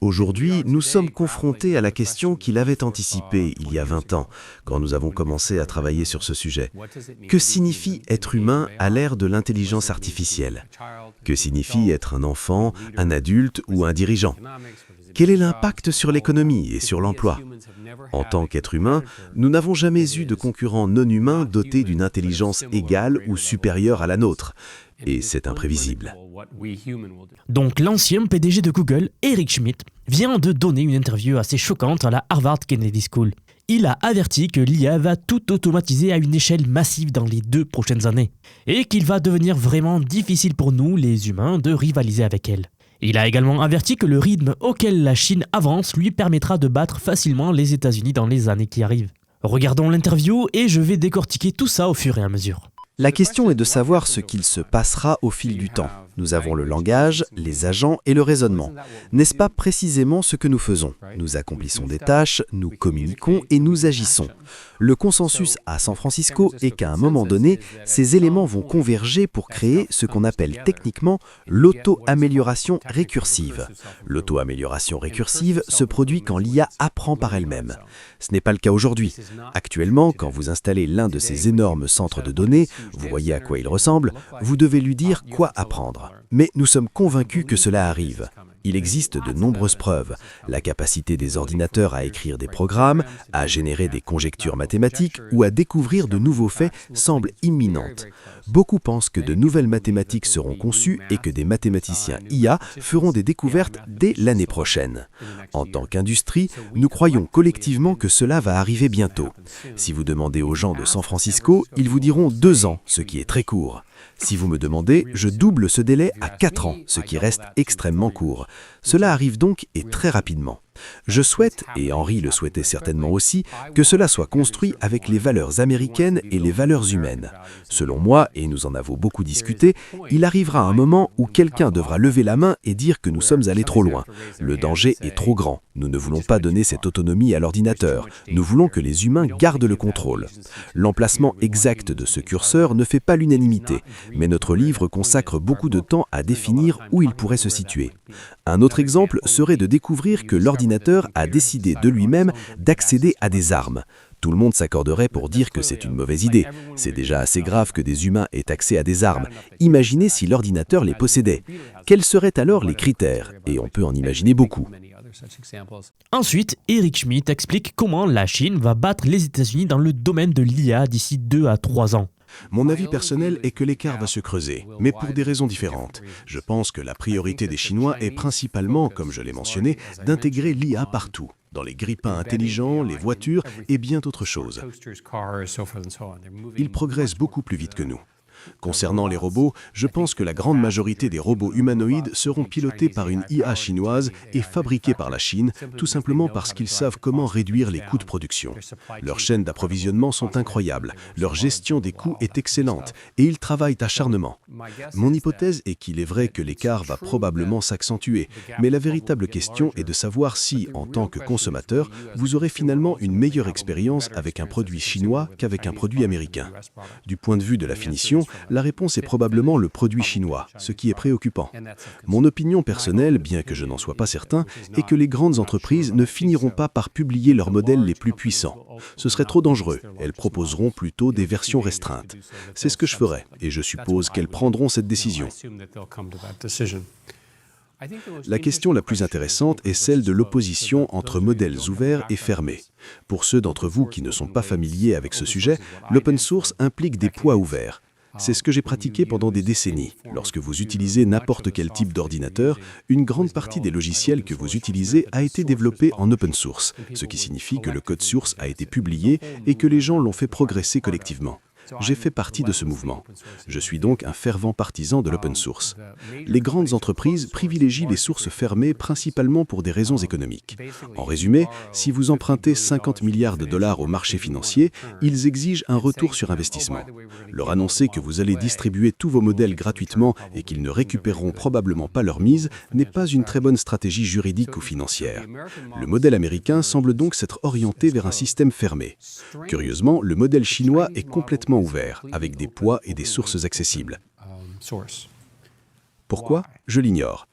Aujourd'hui, nous sommes confrontés à la question qu'il avait anticipée il y a 20 ans, quand nous avons commencé à travailler sur ce sujet. Que signifie être humain à l'ère de l'intelligence artificielle? Que signifie être un enfant, un adulte ou un dirigeant? Quel est l'impact sur l'économie et sur l'emploi? En tant qu'être humain, nous n'avons jamais eu de concurrent non humain doté d'une intelligence égale ou supérieure à la nôtre. Et c'est imprévisible. Donc l'ancien PDG de Google, Eric Schmidt, vient de donner une interview assez choquante à la Harvard Kennedy School. Il a averti que l'IA va tout automatiser à une échelle massive dans les 2 prochaines années, et qu'il va devenir vraiment difficile pour nous, les humains, de rivaliser avec elle. Il a également averti que le rythme auquel la Chine avance lui permettra de battre facilement les États-Unis dans les années qui arrivent. Regardons l'interview et je vais décortiquer tout ça au fur et à mesure. La question est de savoir ce qu'il se passera au fil du temps. Nous avons le langage, les agents et le raisonnement. N'est-ce pas précisément ce que nous faisons? Nous accomplissons des tâches, nous communiquons et nous agissons. Le consensus à San Francisco est qu'à un moment donné, ces éléments vont converger pour créer ce qu'on appelle techniquement l'auto-amélioration récursive. L'auto-amélioration récursive se produit quand l'IA apprend par elle-même. Ce n'est pas le cas aujourd'hui. Actuellement, quand vous installez l'un de ces énormes centres de données, vous voyez à quoi il ressemble, vous devez lui dire quoi apprendre. Mais nous sommes convaincus que cela arrive. Il existe de nombreuses preuves. La capacité des ordinateurs à écrire des programmes, à générer des conjectures mathématiques ou à découvrir de nouveaux faits semble imminente. Beaucoup pensent que de nouvelles mathématiques seront conçues et que des mathématiciens IA feront des découvertes dès l'année prochaine. En tant qu'industrie, nous croyons collectivement que cela va arriver bientôt. Si vous demandez aux gens de San Francisco, ils vous diront 2 ans, ce qui est très court. Si vous me demandez, je double ce délai à 4 ans, ce qui reste extrêmement court. Cela arrive donc et très rapidement. Je souhaite, et Henry le souhaitait certainement aussi, que cela soit construit avec les valeurs américaines et les valeurs humaines. Selon moi, et nous en avons beaucoup discuté, il arrivera un moment où quelqu'un devra lever la main et dire que nous sommes allés trop loin. Le danger est trop grand. Nous ne voulons pas donner cette autonomie à l'ordinateur. Nous voulons que les humains gardent le contrôle. L'emplacement exact de ce curseur ne fait pas l'unanimité, mais notre livre consacre beaucoup de temps à définir où il pourrait se situer. Un autre exemple serait de découvrir que l'ordinateur a décidé de lui-même d'accéder à des armes. Tout le monde s'accorderait pour dire que c'est une mauvaise idée. C'est déjà assez grave que des humains aient accès à des armes. Imaginez si l'ordinateur les possédait. Quels seraient alors les critères? Et on peut en imaginer beaucoup. Ensuite, Eric Schmidt explique comment la Chine va battre les États-Unis dans le domaine de l'IA d'ici 2 à 3 ans. Mon avis personnel est que l'écart va se creuser, mais pour des raisons différentes. Je pense que la priorité des Chinois est principalement, comme je l'ai mentionné, d'intégrer l'IA partout, dans les grippins intelligents, les voitures et bien d'autres choses. Ils progressent beaucoup plus vite que nous. Concernant les robots, je pense que la grande majorité des robots humanoïdes seront pilotés par une IA chinoise et fabriqués par la Chine, tout simplement parce qu'ils savent comment réduire les coûts de production. Leurs chaînes d'approvisionnement sont incroyables, leur gestion des coûts est excellente et ils travaillent acharnement. Mon hypothèse est qu'il est vrai que l'écart va probablement s'accentuer, mais la véritable question est de savoir si, en tant que consommateur, vous aurez finalement une meilleure expérience avec un produit chinois qu'avec un produit américain. Du point de vue de la finition, la réponse est probablement le produit chinois, ce qui est préoccupant. Mon opinion personnelle, bien que je n'en sois pas certain, est que les grandes entreprises ne finiront pas par publier leurs modèles les plus puissants. Ce serait trop dangereux, elles proposeront plutôt des versions restreintes. C'est ce que je ferai, et je suppose qu'elles prendront cette décision. La question la plus intéressante est celle de l'opposition entre modèles ouverts et fermés. Pour ceux d'entre vous qui ne sont pas familiers avec ce sujet, l'open source implique des poids ouverts. C'est ce que j'ai pratiqué pendant des décennies. Lorsque vous utilisez n'importe quel type d'ordinateur, une grande partie des logiciels que vous utilisez a été développé en open source, ce qui signifie que le code source a été publié et que les gens l'ont fait progresser collectivement. J'ai fait partie de ce mouvement. Je suis donc un fervent partisan de l'open source. Les grandes entreprises privilégient les sources fermées principalement pour des raisons économiques. En résumé, si vous empruntez 50 milliards de dollars au marché financier, ils exigent un retour sur investissement. Leur annoncer que vous allez distribuer tous vos modèles gratuitement et qu'ils ne récupéreront probablement pas leur mise n'est pas une très bonne stratégie juridique ou financière. Le modèle américain semble donc s'être orienté vers un système fermé. Curieusement, le modèle chinois est complètement ouvert, avec des poids et des sources accessibles. Pourquoi? Je l'ignore.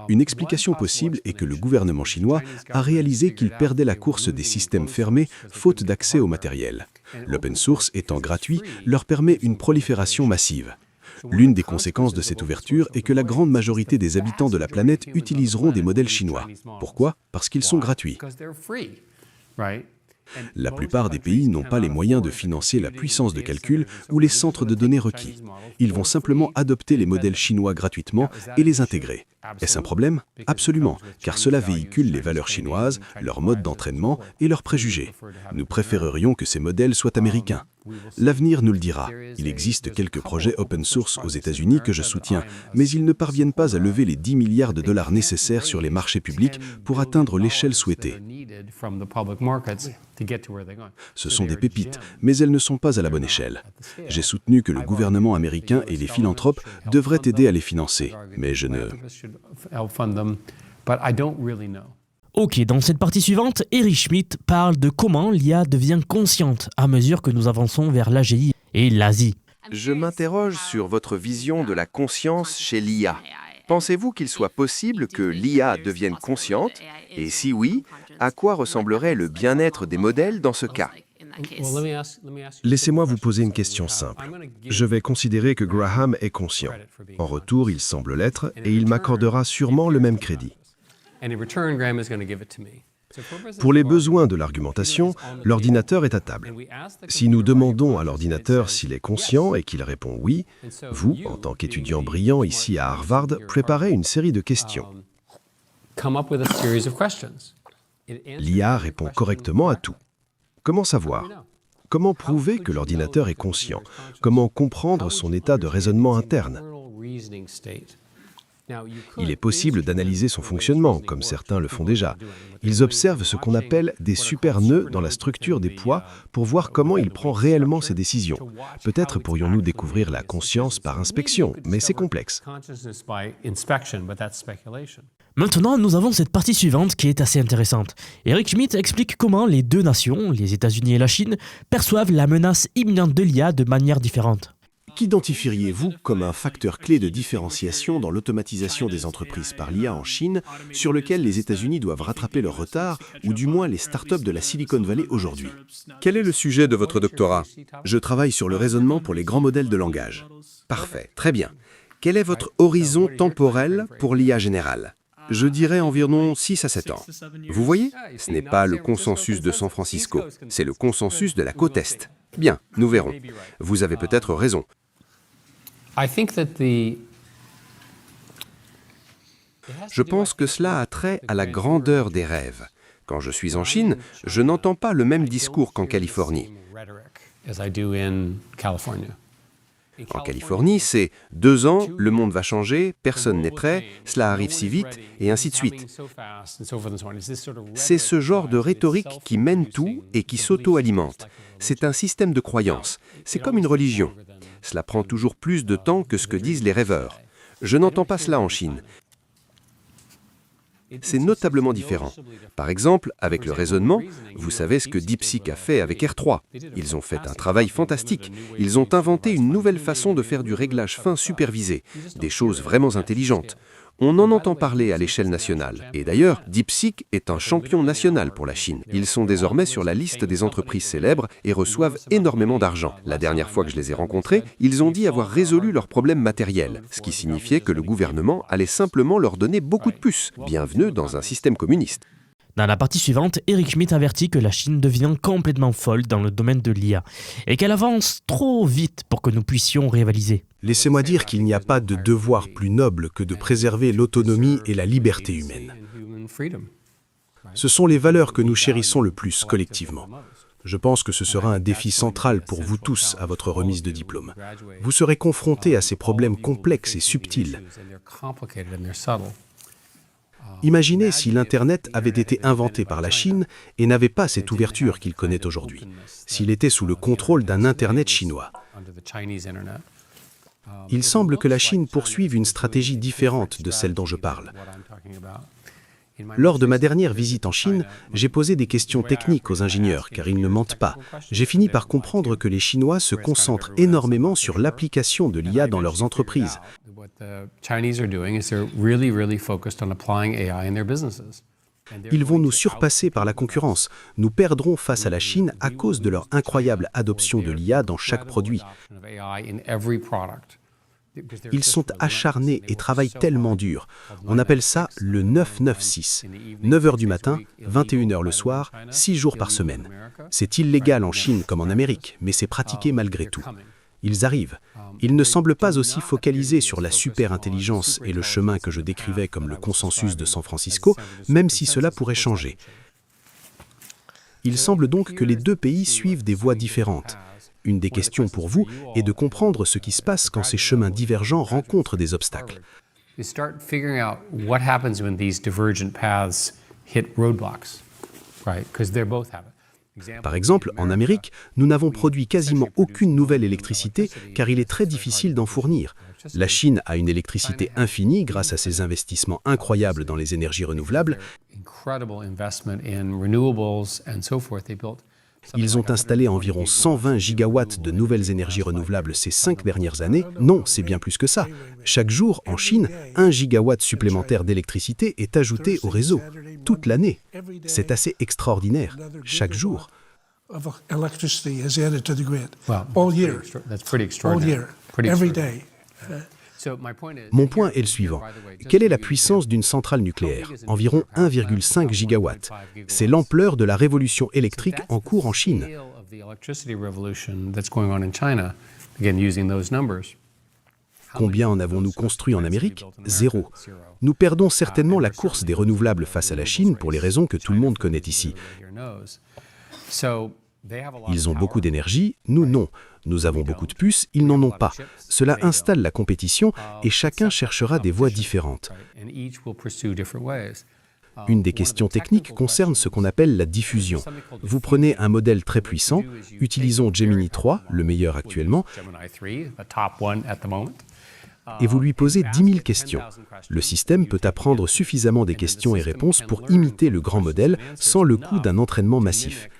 Une explication possible est que le gouvernement chinois a réalisé qu'il perdait la course des systèmes fermés faute d'accès au matériel. L'open source étant gratuit leur permet une prolifération massive. L'une des conséquences de cette ouverture est que la grande majorité des habitants de la planète utiliseront des modèles chinois. Pourquoi? Parce qu'ils sont gratuits. La plupart des pays n'ont pas les moyens de financer la puissance de calcul ou les centres de données requis. Ils vont simplement adopter les modèles chinois gratuitement et les intégrer. Est-ce un problème? Absolument, car cela véhicule les valeurs chinoises, leur mode d'entraînement et leurs préjugés. Nous préférerions que ces modèles soient américains. L'avenir nous le dira. Il existe quelques projets open source aux États-Unis que je soutiens, mais ils ne parviennent pas à lever les 10 milliards de dollars nécessaires sur les marchés publics pour atteindre l'échelle souhaitée. Ce sont des pépites, mais elles ne sont pas à la bonne échelle. J'ai soutenu que le gouvernement américain et les philanthropes devraient aider à les financer, mais je ne... Ok, dans cette partie suivante, Eric Schmidt parle de comment l'IA devient consciente à mesure que nous avançons vers l'AGI et l'Asie. Je m'interroge sur votre vision de la conscience chez l'IA. Pensez-vous qu'il soit possible que l'IA devienne consciente? Et si oui, à quoi ressemblerait le bien-être des modèles dans ce cas? Laissez-moi vous poser une question simple. Je vais considérer que Graham est conscient. En retour, il semble l'être et il m'accordera sûrement le même crédit. Pour les besoins de l'argumentation, l'ordinateur est à table. Si nous demandons à l'ordinateur s'il est conscient et qu'il répond oui, vous, en tant qu'étudiant brillant ici à Harvard, préparez une série de questions. L'IA répond correctement à tout. Comment savoir? Comment prouver que l'ordinateur est conscient? Comment comprendre son état de raisonnement interne? Il est possible d'analyser son fonctionnement, comme certains le font déjà. Ils observent ce qu'on appelle des super-nœuds dans la structure des poids pour voir comment il prend réellement ses décisions. Peut-être pourrions-nous découvrir la conscience par inspection, mais c'est complexe. Maintenant, nous avons cette partie suivante qui est assez intéressante. Eric Schmidt explique comment les deux nations, les États-Unis et la Chine, perçoivent la menace imminente de l'IA de manière différente. Qu'identifieriez-vous comme un facteur clé de différenciation dans l'automatisation des entreprises par l'IA en Chine, sur lequel les États-Unis doivent rattraper leur retard, ou du moins les startups de la Silicon Valley aujourd'hui? Quel est le sujet de votre doctorat? Je travaille sur le raisonnement pour les grands modèles de langage. Parfait, très bien. Quel est votre horizon temporel pour l'IA générale? Je dirais environ 6 à 7 ans. Vous voyez, ce n'est pas le consensus de San Francisco, c'est le consensus de la côte Est. Bien, nous verrons. Vous avez peut-être raison. Je pense que cela a trait à la grandeur des rêves. Quand je suis en Chine, je n'entends pas le même discours qu'en Californie. En Californie, c'est 2 ans, le monde va changer, personne n'est prêt, cela arrive si vite, et ainsi de suite. C'est ce genre de rhétorique qui mène tout et qui s'auto-alimente. C'est un système de croyance. C'est comme une religion. Cela prend toujours plus de temps que ce que disent les rêveurs. Je n'entends pas cela en Chine. C'est notablement différent. Par exemple, avec le raisonnement, vous savez ce que DeepSeek a fait avec R3. Ils ont fait un travail fantastique. Ils ont inventé une nouvelle façon de faire du réglage fin supervisé, des choses vraiment intelligentes. On en entend parler à l'échelle nationale. Et d'ailleurs, DeepSeek est un champion national pour la Chine. Ils sont désormais sur la liste des entreprises célèbres et reçoivent énormément d'argent. La dernière fois que je les ai rencontrés, ils ont dit avoir résolu leurs problèmes matériels, ce qui signifiait que le gouvernement allait simplement leur donner beaucoup de puces. Bienvenue dans un système communiste. Dans la partie suivante, Eric Schmidt avertit que la Chine devient complètement folle dans le domaine de l'IA et qu'elle avance trop vite pour que nous puissions rivaliser. Laissez-moi dire qu'il n'y a pas de devoir plus noble que de préserver l'autonomie et la liberté humaine. Ce sont les valeurs que nous chérissons le plus collectivement. Je pense que ce sera un défi central pour vous tous à votre remise de diplôme. Vous serez confrontés à ces problèmes complexes et subtils. Imaginez si l'Internet avait été inventé par la Chine et n'avait pas cette ouverture qu'il connaît aujourd'hui, s'il était sous le contrôle d'un Internet chinois. Il semble que la Chine poursuive une stratégie différente de celle dont je parle. Lors de ma dernière visite en Chine, j'ai posé des questions techniques aux ingénieurs, car ils ne mentent pas. J'ai fini par comprendre que les Chinois se concentrent énormément sur l'application de l'IA dans leurs entreprises. Ils vont nous surpasser par la concurrence. Nous perdrons face à la Chine à cause de leur incroyable adoption de l'IA dans chaque produit. Ils sont acharnés et travaillent tellement dur. On appelle ça le 9-9-6. 9 heures du matin, 21 heures le soir, 6 jours par semaine. C'est illégal en Chine comme en Amérique, mais c'est pratiqué malgré tout. Ils arrivent. Ils ne semblent pas aussi focalisés sur la super-intelligence et le chemin que je décrivais comme le consensus de San Francisco, même si cela pourrait changer. Il semble donc que les deux pays suivent des voies différentes. Une des questions pour vous est de comprendre ce qui se passe quand ces chemins divergents rencontrent des obstacles. Par exemple, en Amérique, nous n'avons produit quasiment aucune nouvelle électricité car il est très difficile d'en fournir. La Chine a une électricité infinie grâce à ses investissements incroyables dans les énergies renouvelables. Ils ont installé environ 120 gigawatts de nouvelles énergies renouvelables ces 5 dernières années. Non, c'est bien plus que ça. Chaque jour, en Chine, 1 gigawatt supplémentaire d'électricité est ajouté au réseau. Toute l'année. C'est assez extraordinaire. Chaque jour. Mon point est le suivant. Quelle est la puissance d'une centrale nucléaire? Environ 1,5 gigawatt. C'est l'ampleur de la révolution électrique en cours en Chine. Combien en avons-nous construit en Amérique? 0. Nous perdons certainement la course des renouvelables face à la Chine pour les raisons que tout le monde connaît ici. Ils ont beaucoup d'énergie, nous non. Nous avons beaucoup de puces, ils n'en ont pas. Cela installe la compétition et chacun cherchera des voies différentes. Une des questions techniques concerne ce qu'on appelle la diffusion. Vous prenez un modèle très puissant, utilisons Gemini 3, le meilleur actuellement, et vous lui posez 10 000 questions. Le système peut apprendre suffisamment des questions et réponses pour imiter le grand modèle sans le coût d'un entraînement massif.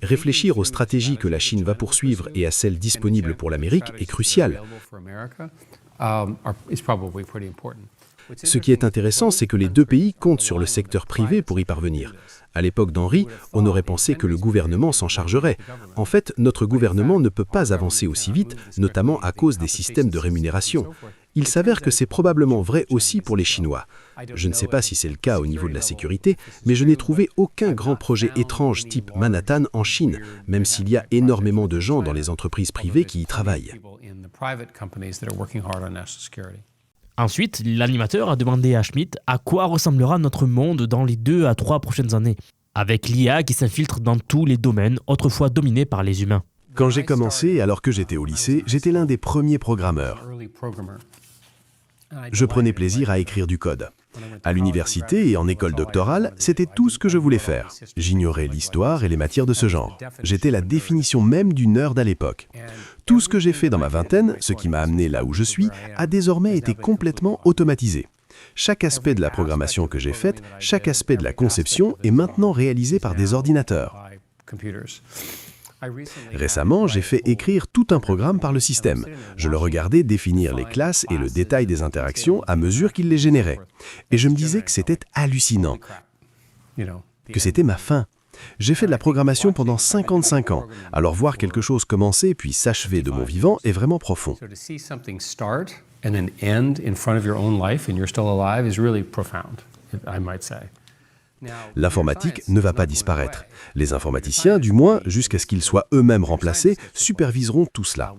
Réfléchir aux stratégies que la Chine va poursuivre et à celles disponibles pour l'Amérique est crucial. Ce qui est intéressant, c'est que les deux pays comptent sur le secteur privé pour y parvenir. À l'époque d'Henri, on aurait pensé que le gouvernement s'en chargerait. En fait, notre gouvernement ne peut pas avancer aussi vite, notamment à cause des systèmes de rémunération. Il s'avère que c'est probablement vrai aussi pour les Chinois. Je ne sais pas si c'est le cas au niveau de la sécurité, mais je n'ai trouvé aucun grand projet étrange type Manhattan en Chine, même s'il y a énormément de gens dans les entreprises privées qui y travaillent. Ensuite, l'animateur a demandé à Schmidt à quoi ressemblera notre monde dans les 2 à 3 prochaines années, avec l'IA qui s'infiltre dans tous les domaines autrefois dominés par les humains. Quand j'ai commencé, alors que j'étais au lycée, j'étais l'un des premiers programmeurs. Je prenais plaisir à écrire du code. À l'université et en école doctorale, c'était tout ce que je voulais faire. J'ignorais l'histoire et les matières de ce genre. J'étais la définition même du nerd à l'époque. Tout ce que j'ai fait dans ma vingtaine, ce qui m'a amené là où je suis, a désormais été complètement automatisé. Chaque aspect de la programmation que j'ai faite, chaque aspect de la conception est maintenant réalisé par des ordinateurs. Récemment, j'ai fait écrire tout un programme par le système. Je le regardais définir les classes et le détail des interactions à mesure qu'il les générait. Et je me disais que c'était hallucinant, que c'était ma fin. J'ai fait de la programmation pendant 55 ans, alors voir quelque chose commencer puis s'achever de mon vivant est vraiment profond. L'informatique ne va pas disparaître. Les informaticiens, du moins, jusqu'à ce qu'ils soient eux-mêmes remplacés, superviseront tout cela.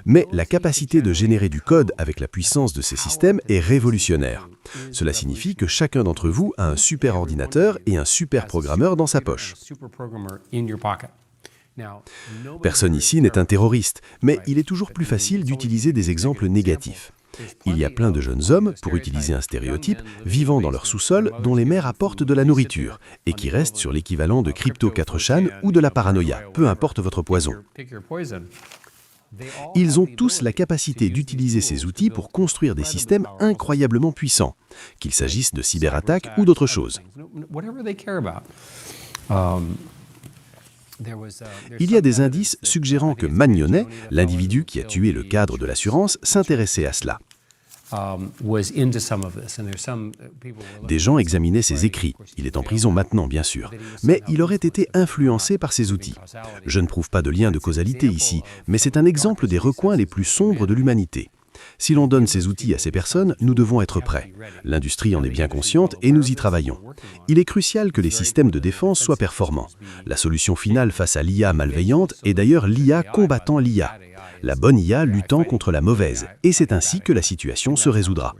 Mais la capacité de générer du code avec la puissance de ces systèmes est révolutionnaire. Cela signifie que chacun d'entre vous a un super ordinateur et un super programmeur dans sa poche. Personne ici n'est un terroriste, mais il est toujours plus facile d'utiliser des exemples négatifs. Il y a plein de jeunes hommes, pour utiliser un stéréotype, vivant dans leur sous-sol dont les mères apportent de la nourriture et qui restent sur l'équivalent de crypto 4chan ou de la paranoïa, peu importe votre poison. Ils ont tous la capacité d'utiliser ces outils pour construire des systèmes incroyablement puissants, qu'il s'agisse de cyberattaques ou d'autres choses. Il y a des indices suggérant que Magnonet, l'individu qui a tué le cadre de l'assurance, s'intéressait à cela. Des gens examinaient ses écrits. Il est en prison maintenant, bien sûr. Mais il aurait été influencé par ces outils. Je ne prouve pas de lien de causalité ici, mais c'est un exemple des recoins les plus sombres de l'humanité. Si l'on donne ces outils à ces personnes, nous devons être prêts. L'industrie en est bien consciente et nous y travaillons. Il est crucial que les systèmes de défense soient performants. La solution finale face à l'IA malveillante est d'ailleurs l'IA combattant l'IA. La bonne IA luttant contre la mauvaise. Et c'est ainsi que la situation se résoudra.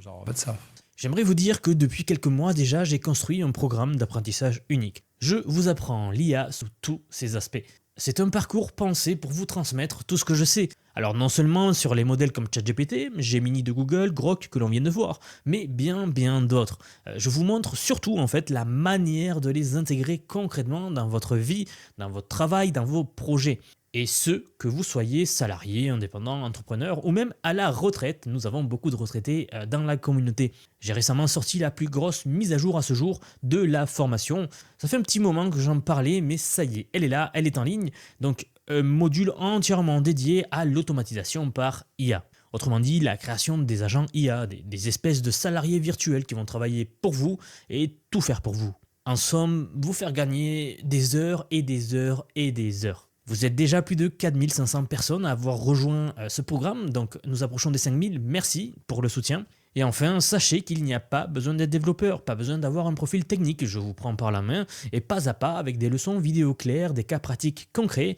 J'aimerais vous dire que depuis quelques mois déjà, j'ai construit un programme d'apprentissage unique. Je vous apprends l'IA sous tous ses aspects. C'est un parcours pensé pour vous transmettre tout ce que je sais. Alors non seulement sur les modèles comme ChatGPT, Gemini de Google, Grok que l'on vient de voir, mais bien d'autres. Je vous montre surtout en fait la manière de les intégrer concrètement dans votre vie, dans votre travail, dans vos projets. Et ce, que vous soyez salarié, indépendant, entrepreneur ou même à la retraite. Nous avons beaucoup de retraités dans la communauté. J'ai récemment sorti la plus grosse mise à jour à ce jour de la formation. Ça fait un petit moment que j'en parlais, mais ça y est, elle est là, elle est en ligne. Donc, un module entièrement dédié à l'automatisation par IA. Autrement dit, la création des agents IA, des espèces de salariés virtuels qui vont travailler pour vous et tout faire pour vous. En somme, vous faire gagner des heures et des heures et des heures. Vous êtes déjà plus de 4500 personnes à avoir rejoint ce programme, donc nous approchons des 5000, merci pour le soutien. Et enfin, sachez qu'il n'y a pas besoin d'être développeur, pas besoin d'avoir un profil technique, je vous prends par la main, et pas à pas avec des leçons vidéo claires, des cas pratiques concrets,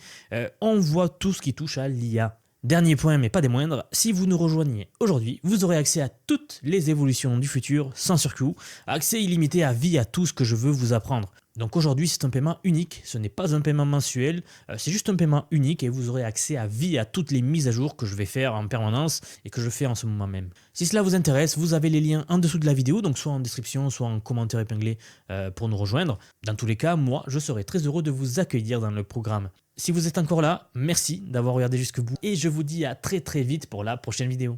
on voit tout ce qui touche à l'IA. Dernier point, mais pas des moindres, si vous nous rejoignez aujourd'hui, vous aurez accès à toutes les évolutions du futur sans surcoût, accès illimité à vie à tout ce que je veux vous apprendre. Donc aujourd'hui, c'est un paiement unique, ce n'est pas un paiement mensuel, c'est juste un paiement unique et vous aurez accès à vie à toutes les mises à jour que je vais faire en permanence et que je fais en ce moment même. Si cela vous intéresse, vous avez les liens en dessous de la vidéo, donc soit en description, soit en commentaire épinglé pour nous rejoindre. Dans tous les cas, moi, je serai très heureux de vous accueillir dans le programme. Si vous êtes encore là, merci d'avoir regardé jusqu'au bout et je vous dis à très vite pour la prochaine vidéo.